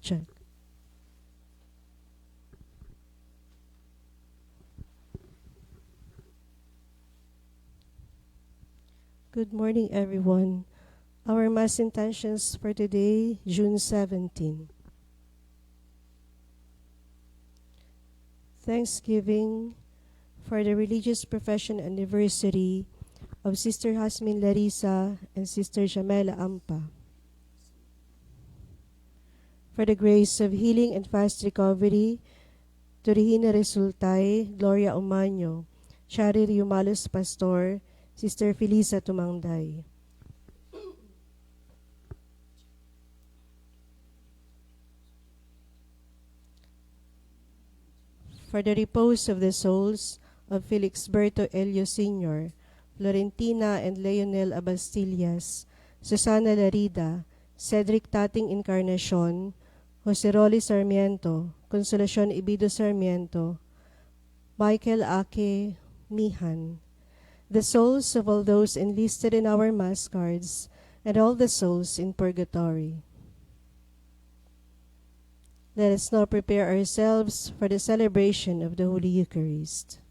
Check. Good morning, everyone. Our Mass intentions for today, June 17. Thanksgiving for the religious profession anniversary of Sister Hasmin Larissa and Sister Jamela Ampa. For the grace of healing and fast recovery to Regina Resultay, Gloria Umaño, Charity Umalos Pastor, Sister Felisa Tumangday. For the repose of the souls of Felix Berto Elio Sr., Florentina and Leonel Abastillas, Susana Larida, Cedric Tating Encarnacion, Jose Rolly Sarmiento, Consolacion Ibido Sarmiento, Michael Ake Mihan, the souls of all those enlisted in our mass cards, and all the souls in purgatory. Let us now prepare ourselves for the celebration of the Holy Eucharist.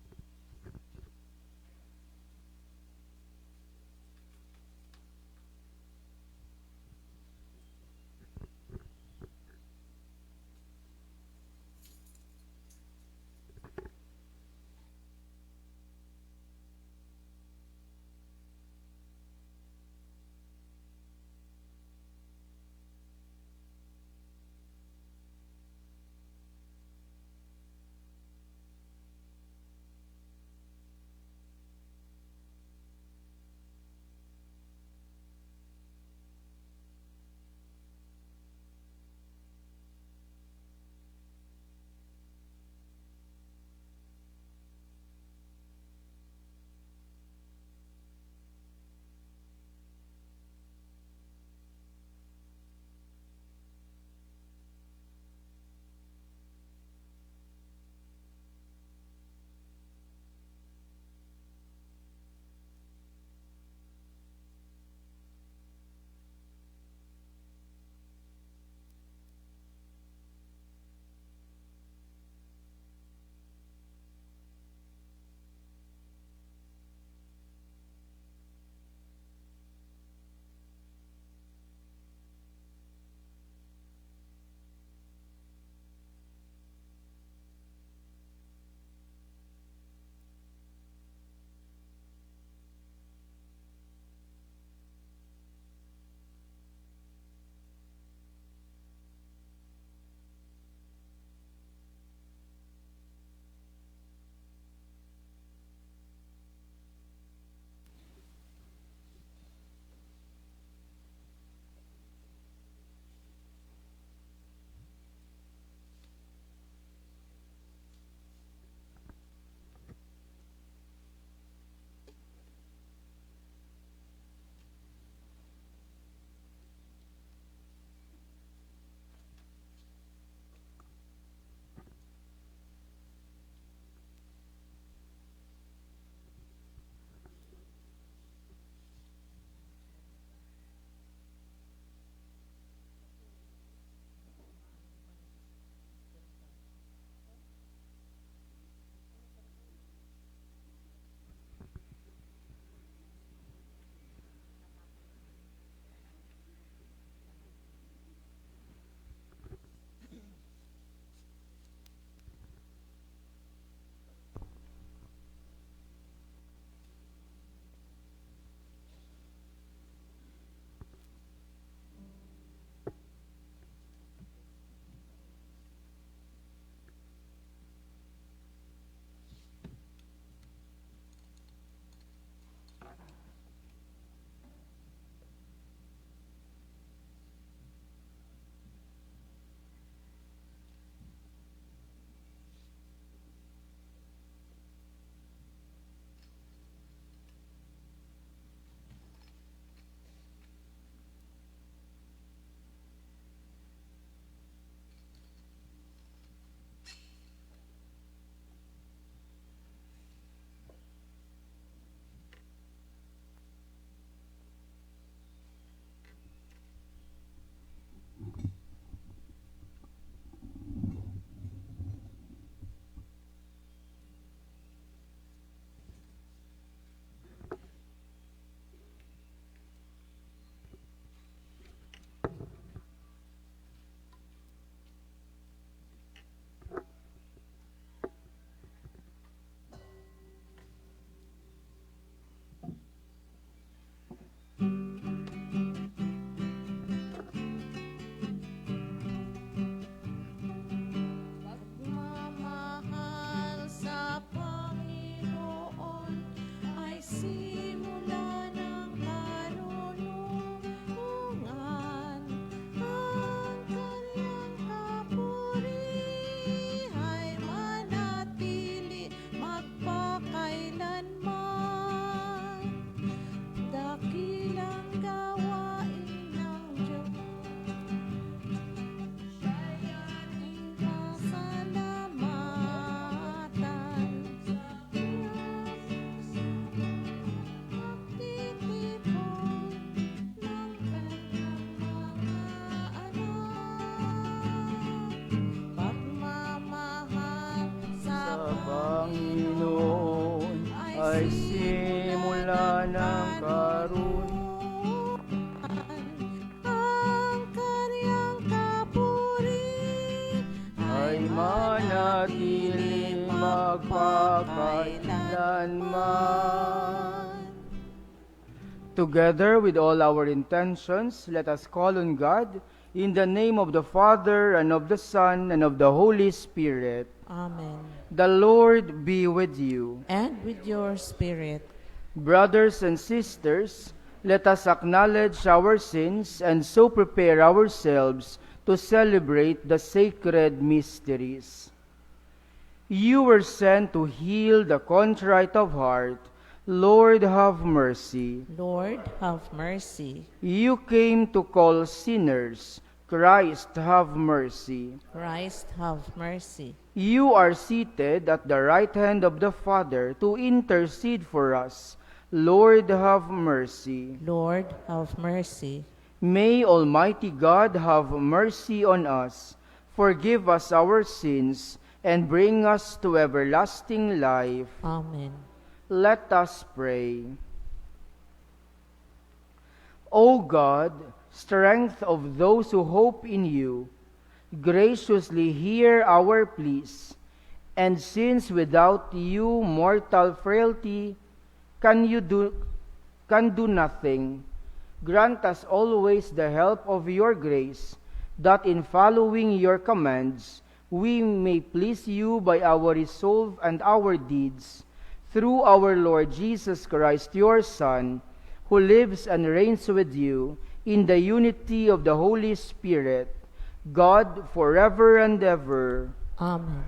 ay simula ng karuniwan, ang kanyang kapuri ay manatiling magpakailanman. Together with all our intentions, let us call on God in the name of the Father, and of the Son, and of the Holy Spirit. Amen. The Lord be with you. And with your spirit. Brothers and sisters, let us acknowledge our sins and so prepare ourselves to celebrate the sacred mysteries. You were sent to heal the contrite of heart. Lord, have mercy. Lord, have mercy. You came to call sinners. Christ, have mercy. Christ, have mercy. You are seated at the right hand of the Father to intercede for us. Lord, have mercy. Lord, have mercy. May Almighty God have mercy on us, forgive us our sins, and bring us to everlasting life. Amen. Let us pray. O God, strength of those who hope in you, graciously hear our pleas, and since without you mortal frailty can do nothing, grant us always the help of your grace, that in following your commands we may please you by our resolve and our deeds, through our Lord Jesus Christ, your Son, who lives and reigns with you in the unity of the Holy Spirit, God, forever and ever. Amen.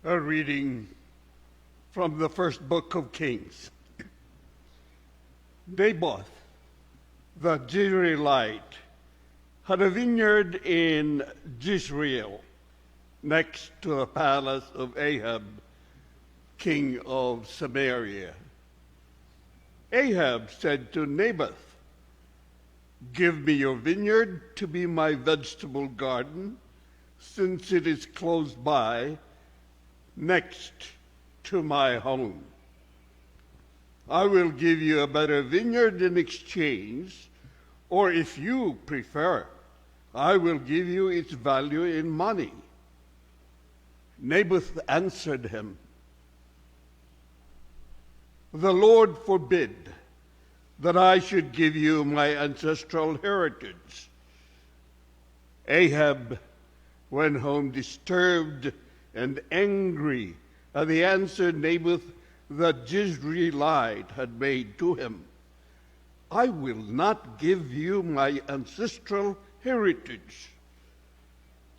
A reading from the first book of Kings. Naboth, the Jezreelite, had a vineyard in Jezreel, next to the palace of Ahab, king of Samaria. Ahab said to Naboth, "Give me your vineyard to be my vegetable garden, since it is close by, next to my home. I will give you a better vineyard in exchange, or if you prefer, I will give you its value in money." Naboth answered him, "The Lord forbid that I should give you my ancestral heritage." Ahab went home disturbed and angry at the answer Naboth the Jezreelite had made to him. "I will not give you my ancestral heritage."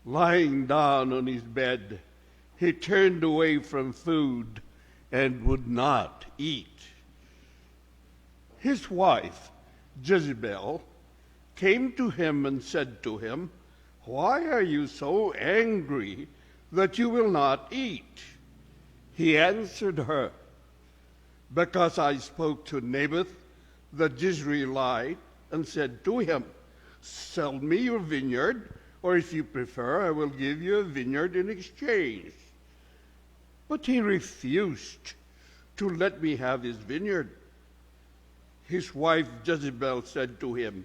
Lying down on his bed, he turned away from food and would not eat. His wife, Jezebel, came to him and said to him, "Why are you so angry that you will not eat?" He answered her, "Because I spoke to Naboth the Jezreelite and said to him, 'Sell me your vineyard, or if you prefer, I will give you a vineyard in exchange.' But he refused to let me have his vineyard." His wife Jezebel said to him,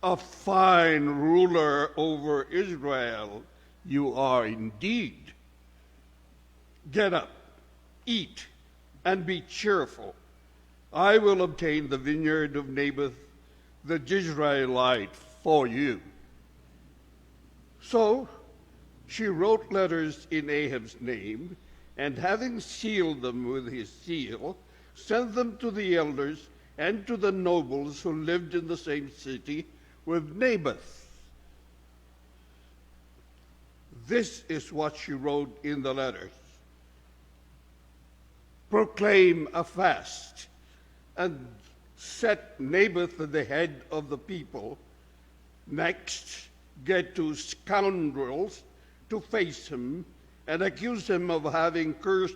"A fine ruler over Israel you are indeed. Get up, eat, and be cheerful. I will obtain the vineyard of Naboth the Jezreelite for you." So she wrote letters in Ahab's name, and having sealed them with his seal, sent them to the elders and to the nobles who lived in the same city with Naboth. This is what she wrote in the letters: "Proclaim a fast and set Naboth at the head of the people. Next, get two scoundrels to face him and accuse him of having cursed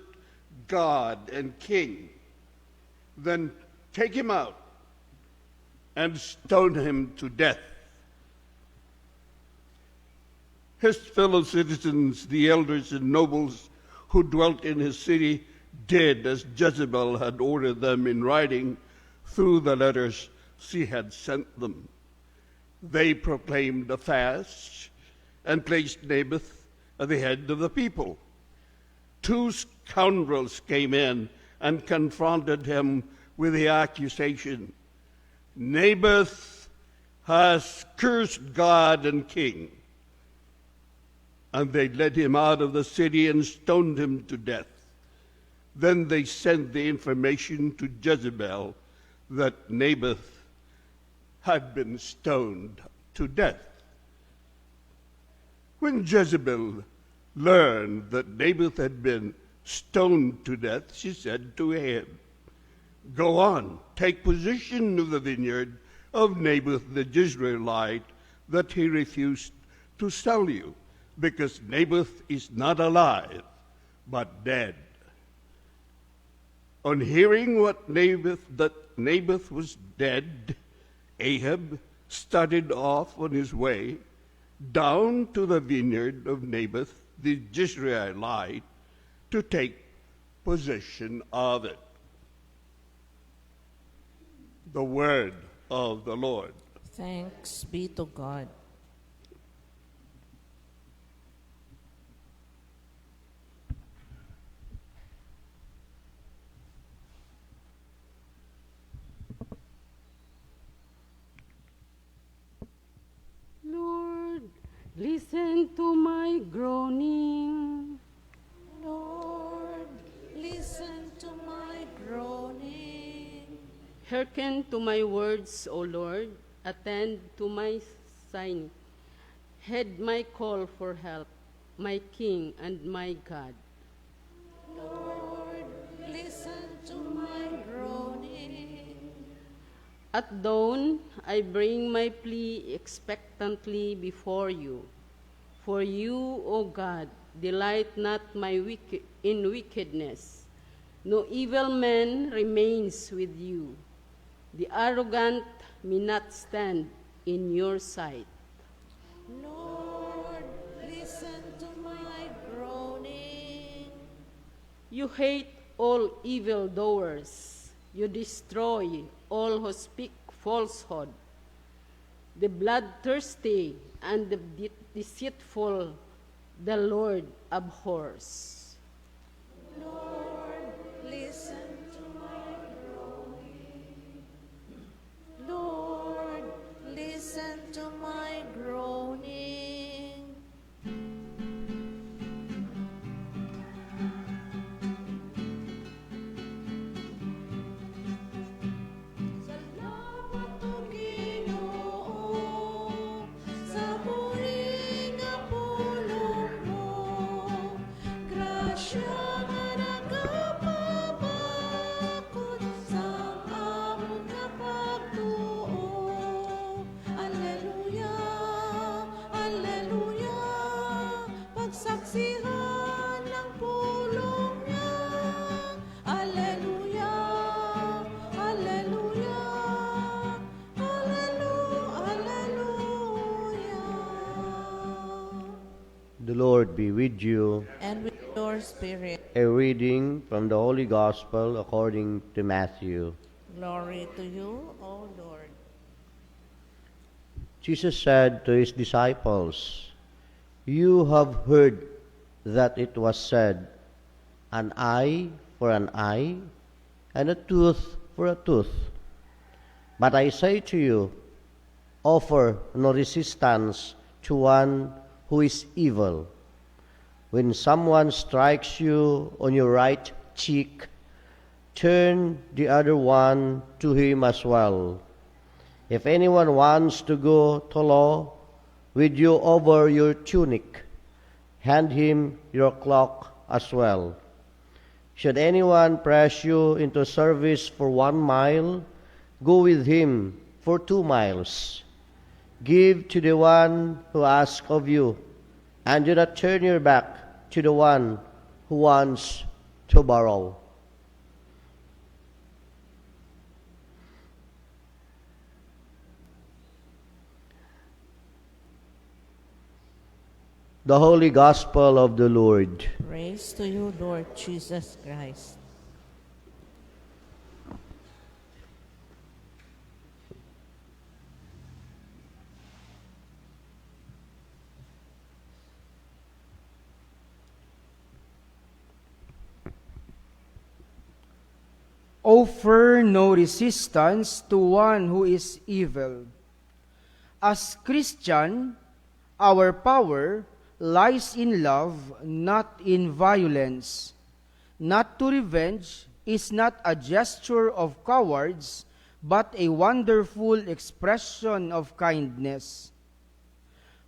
God and king. Then take him out and stone him to death. His fellow citizens, the elders and nobles who dwelt in his city, did as Jezebel had ordered them in writing through the letters she had sent them. They proclaimed a fast and placed Naboth at the head of the people. Two scoundrels came in and confronted him with the accusation, Naboth has cursed God and king. And they led him out of the city and stoned him to death. Then they sent the information to Jezebel that Naboth had been stoned to death. When Jezebel learned that Naboth had been stoned to death, she said to Ahab, "Go on, take possession of the vineyard of Naboth the Jezreelite that he refused to sell you, because Naboth is not alive, but dead." On hearing that Naboth was dead, Ahab started off on his way down to the vineyard of Naboth the Jezreelite to take possession of it. The word of the Lord. Thanks be to God. Lord, listen to my groaning. Lord, listen to my groaning. Hearken to my words, O Lord. Attend to my sighing. Heed my call for help, my King and my God. Lord, listen to my groaning. At dawn, I bring my plea expectantly before you. For you, O God, delight not in wickedness. No evil man remains with you. The arrogant may not stand in your sight. Lord, listen to my groaning. You hate all evildoers. You destroy all who speak falsehood. The bloodthirsty and the deceitful the Lord abhors. Lord, listen to my groaning. Lord, listen to my groaning. Salamat o Ginoo sa buhi nga pulong mo. Grasya nga nagapabakod sa among nga pagtuo. Alleluia, alleluia, pagsaksihan ng pulong niya. Alleluia, alleluia, alleluia. The Lord be with you. And with your spirit, A reading from the Holy Gospel according to Matthew. glory to you, O Lord. Jesus said to his disciples, "You have heard that it was said, an eye for an eye, and a tooth for a tooth. But I say to you, offer no resistance to one who is evil. When someone strikes you on your right cheek, turn the other one to him as well. If anyone wants to go to law with you over your tunic, hand him your cloak as well. Should anyone press you into service for 1 mile, go with him for 2 miles. Give to the one who asks of you, and do not turn your back to the one who wants to borrow. The Holy Gospel of the Lord. Praise to you, Lord Jesus Christ. Offer no resistance to one who is evil. As Christian, our power lies in love, not in violence. Not to revenge is not a gesture of cowards, but a wonderful expression of kindness.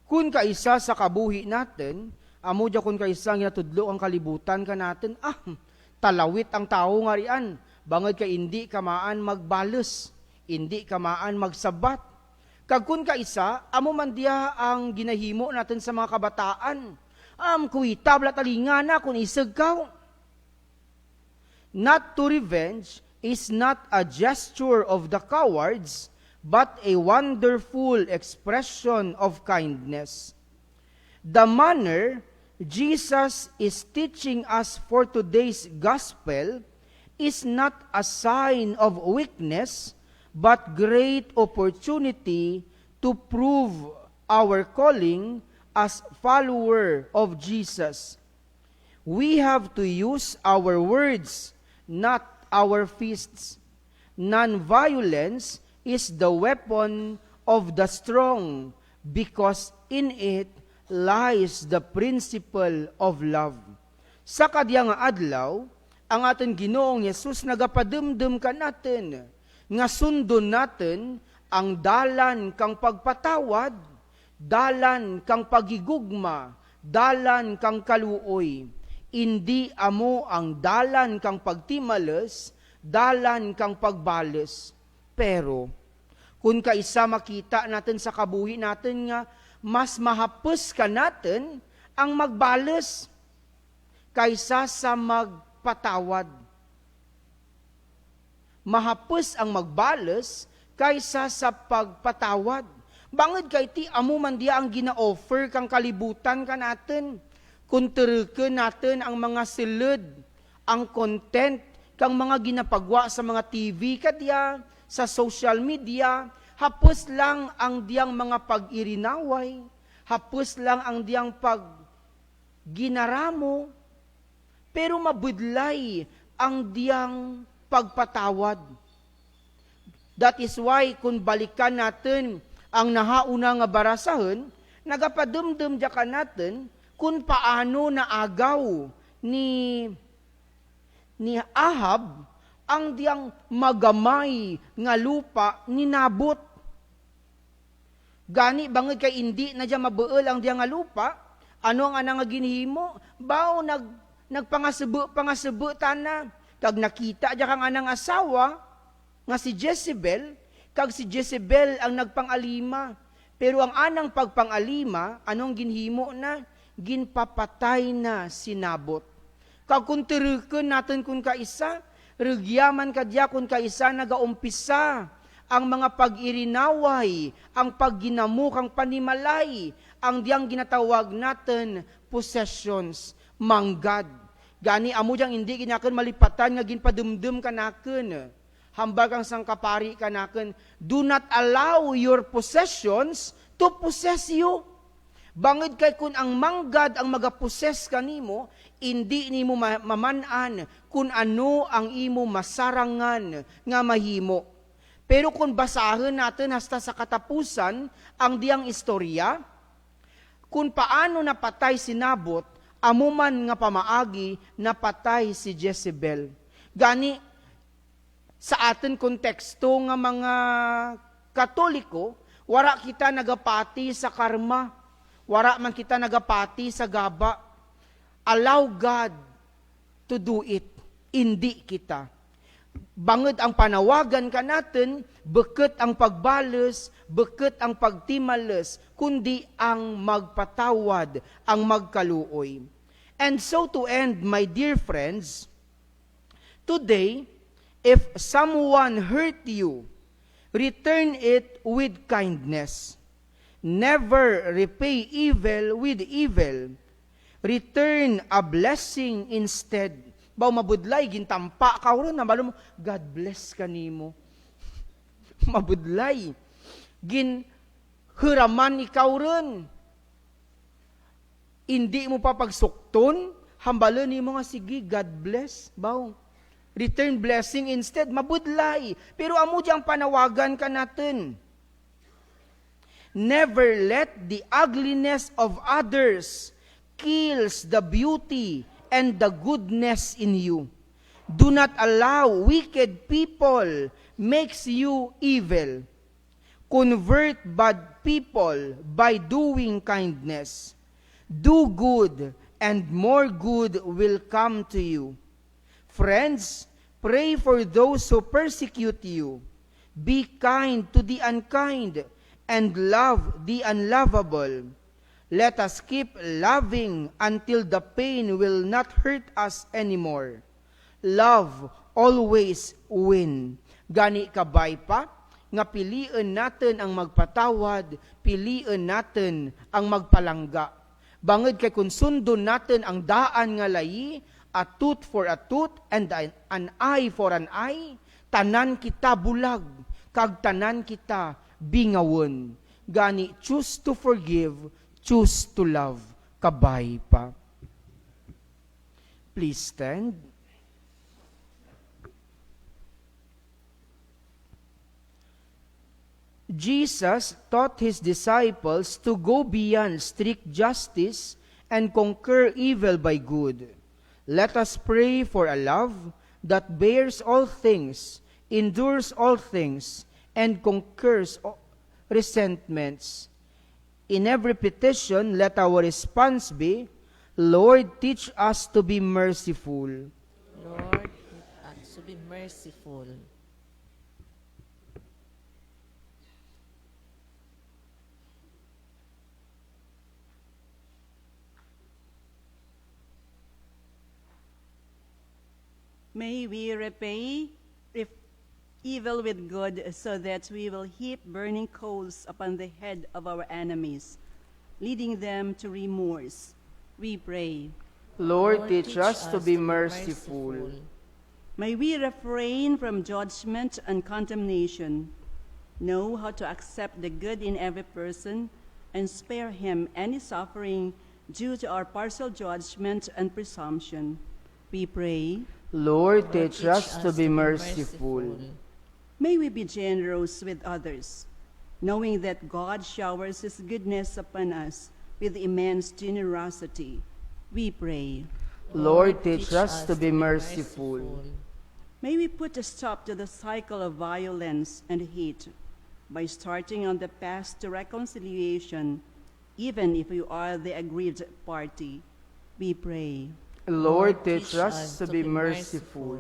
Kung kaisa sa kabuhi natin, amo dya kung kaisa nga tudlo ang kalibutan ka natin, talawit ang tao nga riyan, bangod ka hindi kamaan magbalos, hindi kamaan magsabat. Kag kun kaisa, amo man diya ang ginahimo natin sa mga kabataan. Kuita bla talingana kun isagaw. Not to revenge is not a gesture of the cowards, but a wonderful expression of kindness. The manner Jesus is teaching us for today's gospel is not a sign of weakness, but great opportunity to prove our calling as follower of Jesus. We have to use our words, not our fists. Non-violence is the weapon of the strong, because in it lies the principle of love. Sa kadiyang adlaw, ang ating Ginoong Yesus nagapadumdum ka natin, nga sundon natin ang dalan kang pagpatawad, dalan kang pagigugma, dalan kang kaluoy. Hindi amo ang dalan kang pagtimales, dalan kang pagbales. Pero, kung kaisa makita natin sa kabuhi natin nga, mas mahapos ka natin ang magbales kaysa sa magpatawad. Mahapos ang magbalas kaysa sa pagpatawad. Bangod kay ti amo man dia ang gina-offer kang kalibutan ka natin. Kung terken natin ang mga silid, ang content kang mga ginapagwa sa mga TV kadya, sa social media, hapos lang ang diyang mga pag-irinaway, hapos lang ang diyang pag-ginaramo, pero mabudlay ang diyang pagpatawad. That is why kung balikan natin ang nahauna nga barasahan, nagapadumdum dya ka natin kung paano naagaw ni Ahab ang diyang magamay nga lupa ni Nabot. Gani bangod kay hindi na dya mabuol ang diyang nga lupa, ano ang anang ginhimo? Bao nagpangasubo tana. Kag nakita dya kang anang asawa, nga si Jezebel, kag si Jezebel ang nagpangalima. Pero ang anang pagpangalima, anong ginhimo na? Ginpapatay na si Nabot. Kag kung tirukan natin kung kaisa, regyaman kadya kung kaisa nagaumpisa ang mga pag-irinaway, ang pagginamukang panimalay, ang diyang ginatawag natin possessions, manggad. Gani amo diyang hindi ginakan malipatan nga ginpadumdum kanaken. Hambal kang sangkapari kanaken. Do not allow your possessions to possess you. Bangod kay kun ang manggad ang magapossess kanimo, hindi nimo mamanan kun ano ang imo masarangan nga mahimo. Pero kung basahin natin hasta sa katapusan ang diyang istorya, kung paano napatay si Nabot, amuman nga pamaagi napatay si Jezebel. Gani, sa atin konteksto nga mga Katoliko, wara kita nagapati sa karma, wara man kita nagapati sa gaba. Allow God to do it. Indi kita. Bangod ang panawagan ka natin, beket ang pagbalos, beket ang pagtimales, kundi ang magpatawad, ang magkaluoy. And so to end, my dear friends, today, if someone hurt you, return it with kindness. Never repay evil with evil. Return a blessing instead. Baw mabudlay, gintampa ka ron, nabalo mo, God bless ka nimo. Mabudlay. Ginhuraman ikaw ron. Hindi mo pa pagsukton, hambalo nimo nga, sige, God bless. Baw, return blessing instead, mabudlay. Pero amo diyang panawagan ka natin. Never let the ugliness of others kills the beauty and the goodness in you. Do not allow wicked people makes you evil. Convert bad people by doing kindness. Do good, and more good will come to you. Friends, pray for those who persecute you. Be kind to the unkind, and love the unlovable. Let us keep loving until the pain will not hurt us anymore. Love always win. Gani kabay pa, nga piliin natin ang magpatawad, piliin natin ang magpalangga. Bangod kay kung sundon natin ang daan nga layi, a tooth for a tooth and an eye for an eye, tanan kita bulag, kag tanan kita bingawon. Gani, choose to forgive, choose to love. Kabay pa. Please stand. Jesus taught his disciples to go beyond strict justice and conquer evil by good. Let us pray for a love that bears all things, endures all things, and conquers resentments. In every petition, let our response be, Lord, teach us to be merciful. Lord, teach us to be merciful. May we repay evil with good, so that we will heap burning coals upon the head of our enemies, leading them to remorse. We pray. Lord, teach us to be merciful. May we refrain from judgment and condemnation, know how to accept the good in every person, and spare him any suffering due to our partial judgment and presumption. We pray. Lord, teach us to be merciful. May we be generous with others, knowing that God showers his goodness upon us with immense generosity. We pray. Lord, teach us to be merciful. May we put a stop to the cycle of violence and hate by starting on the path to reconciliation, even if we are the aggrieved party. We pray. Lord, teach us to be merciful.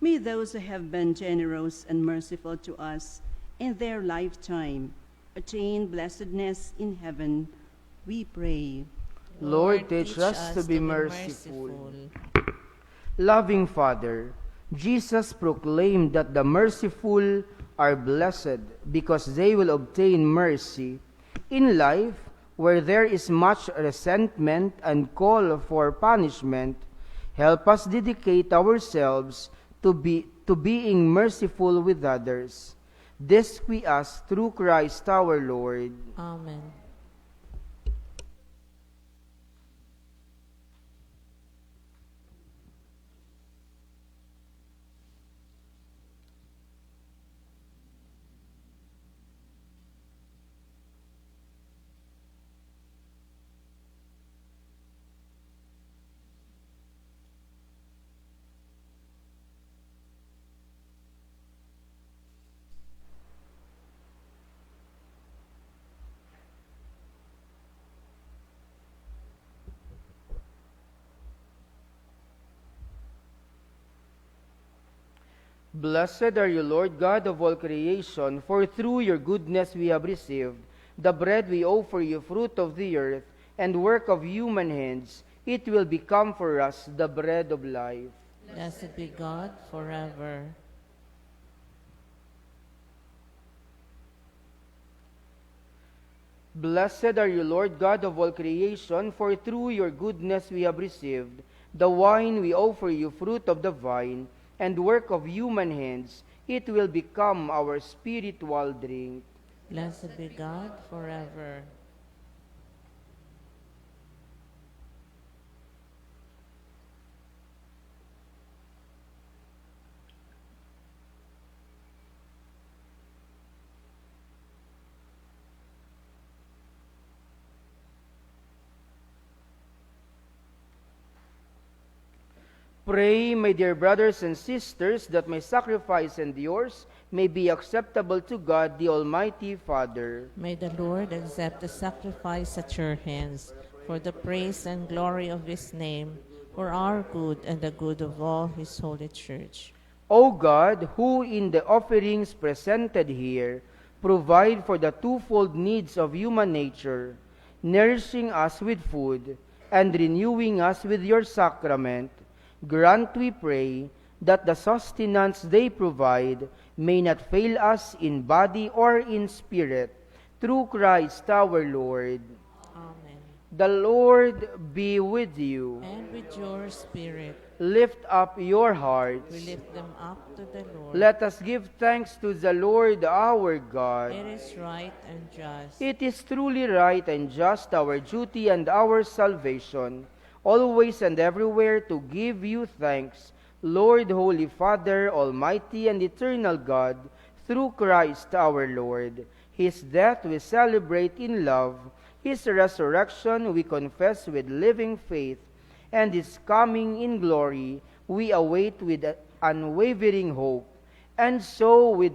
May those who have been generous and merciful to us in their lifetime attain blessedness in heaven. We pray. Lord, teach us to be merciful. Loving Father, Jesus proclaimed that the merciful are blessed because they will obtain mercy. In life, where there is much resentment and call for punishment, help us dedicate ourselves to being merciful with others. This we ask through Christ our Lord. Amen. Blessed are you, Lord God of all creation, for through your goodness we have received the bread we offer you, fruit of the earth, and work of human hands. It will become for us the bread of life. Blessed be God forever. Blessed are you, Lord God of all creation, for through your goodness we have received the wine we offer you, fruit of the vine, and work of human hands. It will become our spiritual drink. Blessed be God forever. Pray, my dear brothers and sisters, that my sacrifice and yours may be acceptable to God, the Almighty Father. May the Lord accept the sacrifice at your hands for the praise and glory of his name, for our good and the good of all his holy church. O God, who in the offerings presented here provide for the twofold needs of human nature, nourishing us with food and renewing us with your sacrament, grant, we pray, that the sustenance they provide may not fail us in body or in spirit, through Christ our Lord. Amen. The Lord be with you. And with your spirit, Lift up your hearts. we lift them up to the Lord. Let us give thanks to the Lord our God. It is right and just. It is truly right and just, our duty and our salvation, always and everywhere to give you thanks, Lord, Holy Father, Almighty and eternal God, through Christ our Lord. His death we celebrate in love, his resurrection we confess with living faith, and his coming in glory we await with unwavering hope. And so with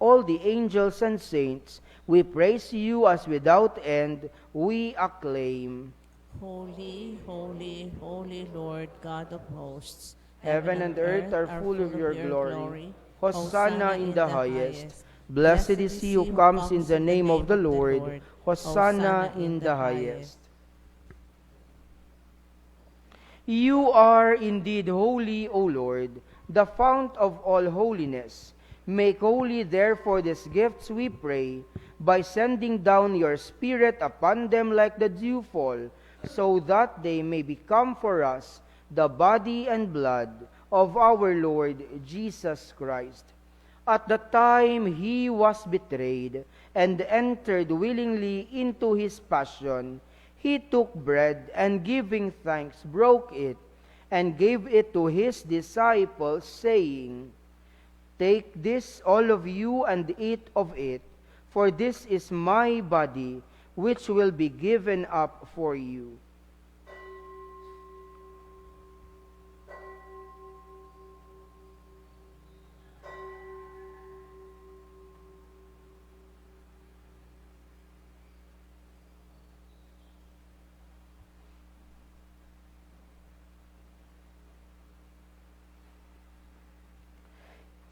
all the angels and saints, we praise you as without end we acclaim. Holy, holy, holy Lord God of hosts. Heaven and earth are full of your glory. Hosanna in the highest. Blessed is he who comes in the name of the Lord. Hosanna in the highest. You are indeed holy, O Lord, the fount of all holiness. Make holy therefore these gifts, we pray, by sending down your Spirit upon them like the dewfall, so that they may become for us the body and blood of our Lord Jesus Christ. At the time he was betrayed and entered willingly into his passion, he took bread and giving thanks broke it and gave it to his disciples, saying, "Take this, all of you, and eat of it, for this is my body, which will be given up for you."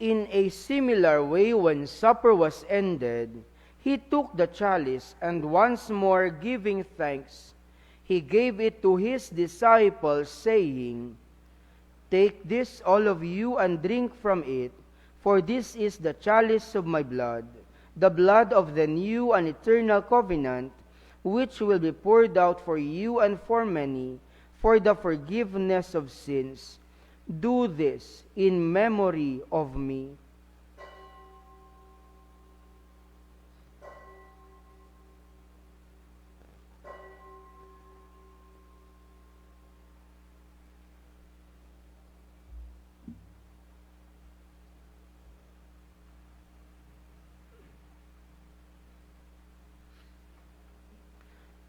In a similar way, when supper was ended, he took the chalice, and once more giving thanks, he gave it to his disciples, saying, "Take this, all of you, and drink from it, for this is the chalice of my blood, the blood of the new and eternal covenant, which will be poured out for you and for many, for the forgiveness of sins. Do this in memory of me."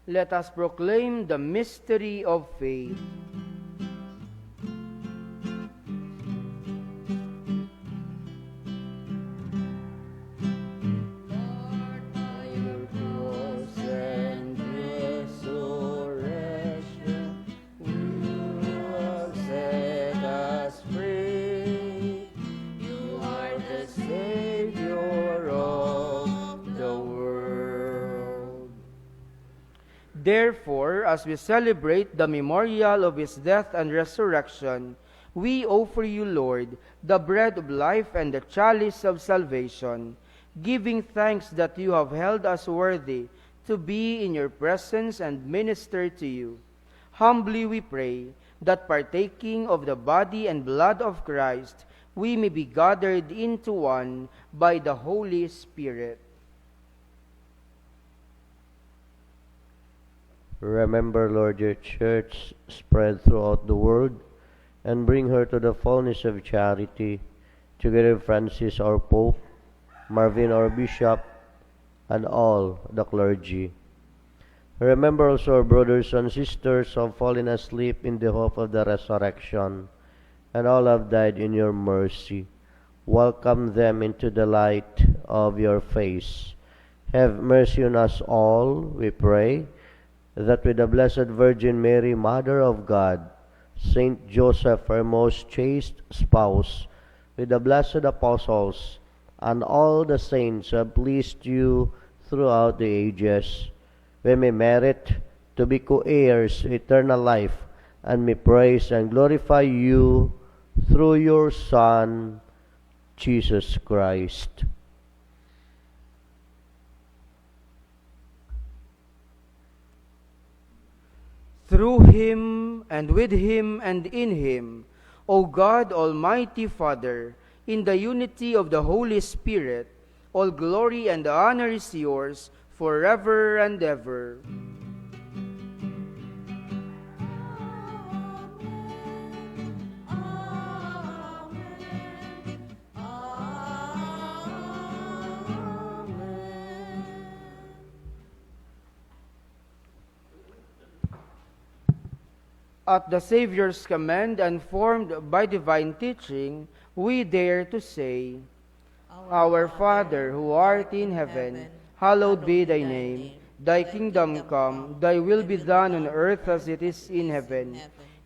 Let us proclaim the mystery of faith. You Therefore, as we celebrate the memorial of his death and resurrection, we offer you, Lord, the bread of life and the chalice of salvation, giving thanks that you have held us worthy to be in your presence and minister to you. Humbly we pray that partaking of the body and blood of Christ, we may be gathered into one by the Holy Spirit. Remember, Lord, your church spread throughout the world, and bring her to the fullness of charity, together with Francis, our Pope, Marvin, our Bishop, and all the clergy. Remember also our brothers and sisters who have fallen asleep in the hope of the resurrection, and all have died in your mercy. Welcome them into the light of your face. Have mercy on us all, we pray, that with the Blessed Virgin Mary, Mother of God, Saint Joseph, her most chaste spouse, with the blessed apostles, and all the saints who have pleased you throughout the ages, we may merit to be co-heirs to eternal life, and may praise and glorify you through your Son, Jesus Christ. Through him, and with him, and in him, O God, Almighty Father, in the unity of the Holy Spirit, all glory and honor is yours forever and ever. At the Savior's command and formed by divine teaching, we dare to say, Our Father, who art in heaven, hallowed be thy name. Thy kingdom come, thy will be done on earth as it is in heaven.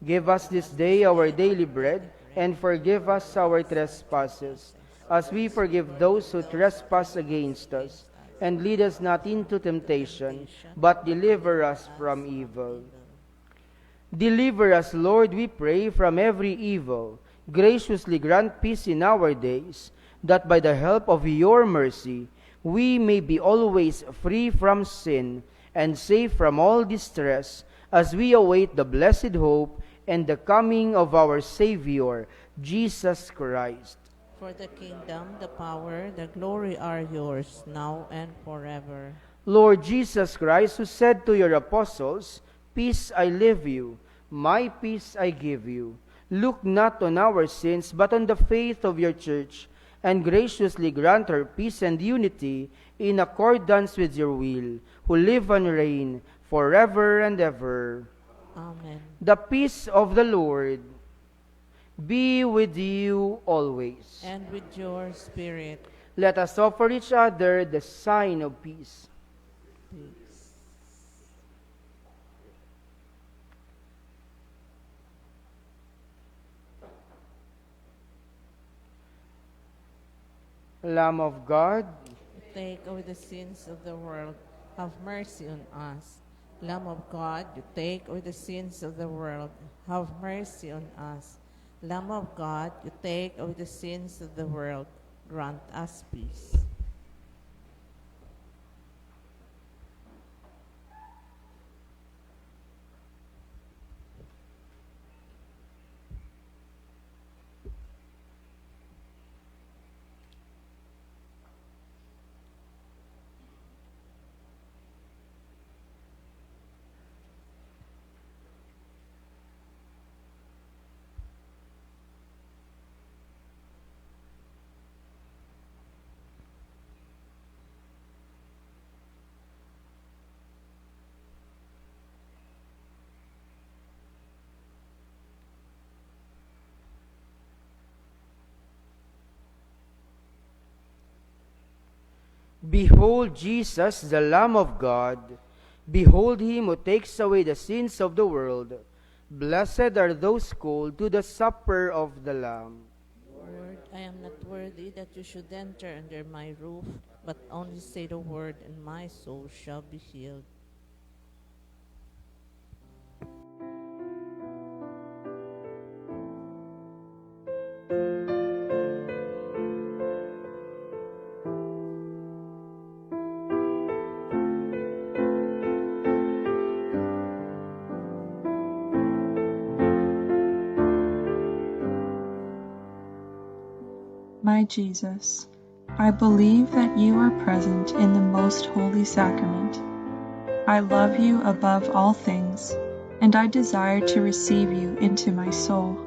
Give us this day our daily bread, and forgive us our trespasses, as we forgive those who trespass against us. And lead us not into temptation, but deliver us from evil. Deliver us, Lord, we pray, from every evil. Graciously grant peace in our days, that by the help of your mercy we may be always free from sin and safe from all distress, as we await the blessed hope and the coming of our Savior, Jesus Christ. For the kingdom, the power, the glory are yours, now and forever. Lord Jesus Christ, who said to your apostles, Peace I leave you, my peace I give you. Look not on our sins, but on the faith of your church, and graciously grant her peace and unity in accordance with your will, who live and reign forever and ever. Amen. The peace of the Lord be with you always. And with your spirit, Let us offer each other the sign of peace. peace. Lamb of God, Take away the sins of the world, have mercy on us. Lamb of God, you take away the sins of the world, have mercy on us. Lamb of God, you take away the sins of the world, grant us peace. behold Jesus, the Lamb of God. Behold him who takes away the sins of the world. Blessed are those called to the supper of the Lamb. Lord, I am not worthy that you should enter under my roof, but only say the word, and my soul shall be healed. my Jesus, I believe that you are present in the most holy sacrament. I love you above all things, and I desire to receive you into my soul.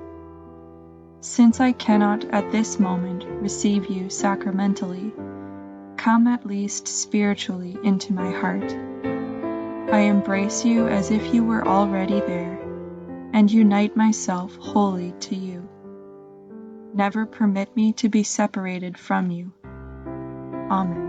Since I cannot at this moment receive you sacramentally, come at least spiritually into my heart. I embrace you as if you were already there, and unite myself wholly to you. Never permit me to be separated from you. Amen.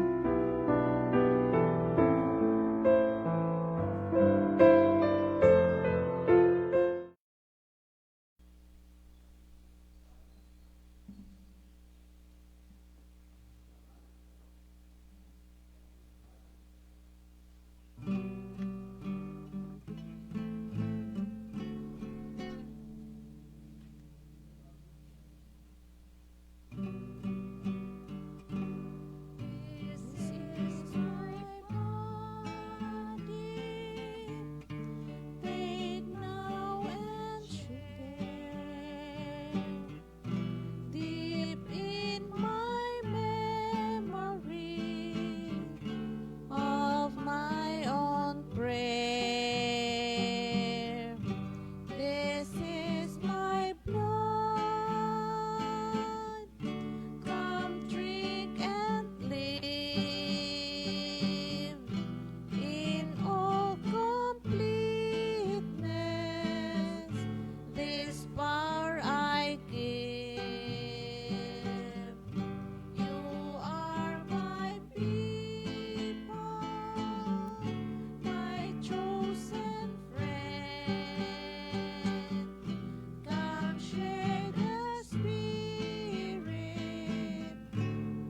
This is my body, take now and share. Deep in my memory of my own prayer. This is my blood, come drink and live in all completeness. This power I give. You are my people, my chosen friend. Come share the Spirit,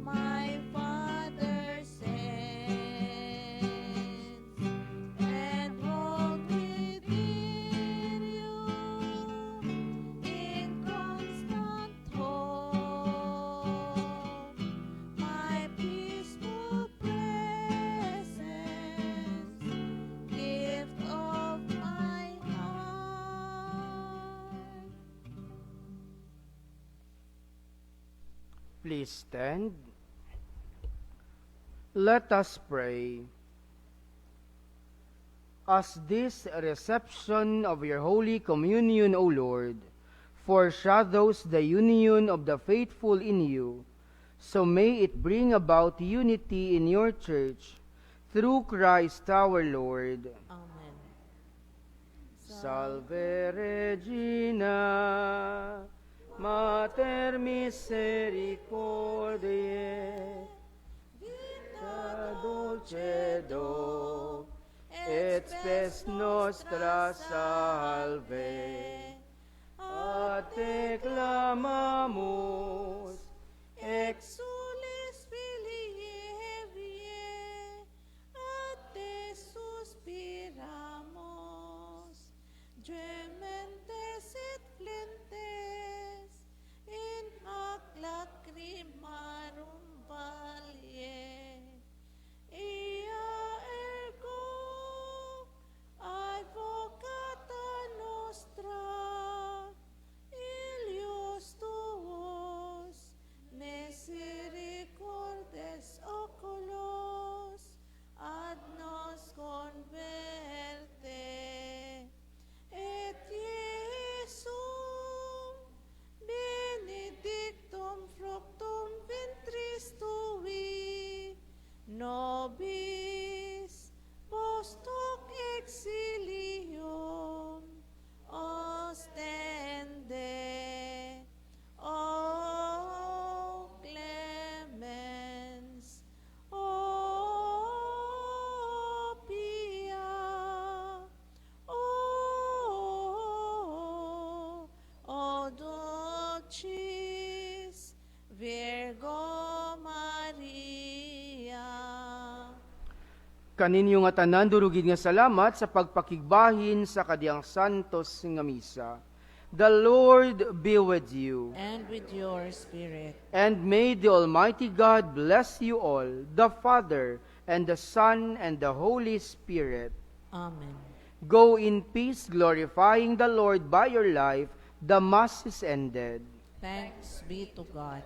my Father sends, and hold within you in constant hope my peaceful presence, gift of my heart. Please stand. Let us pray. As this reception of your Holy Communion, O Lord, foreshadows the union of the faithful in you, so may it bring about unity in your church, through Christ our Lord. Amen. Salve Regina, Mater Misericordiae, Vita dulcedo, et spes nostra salve. A te clamamus, ex Exules Filii, a te suspiramos, gementes et flentes, in hac lacrimarum valle. Ia ergo, advocata nostra, Ilios tuos, misericordes oculos, ad nos converte. Et Iesum, benedictum fructum ventris tui, nobis post hoc exilium ostende. O clemens, o pia, o dulcis Virgo Maria. Kaninyo nga tanan durugid nga salamat sa pagpakigbahin sa kadiyang santos nga misa. The Lord be with you. And with your spirit. And may the Almighty God bless you all, the Father, and the Son, and the Holy Spirit. Amen. Go in peace, glorifying the Lord by your life. The Mass is ended. Thanks be to God.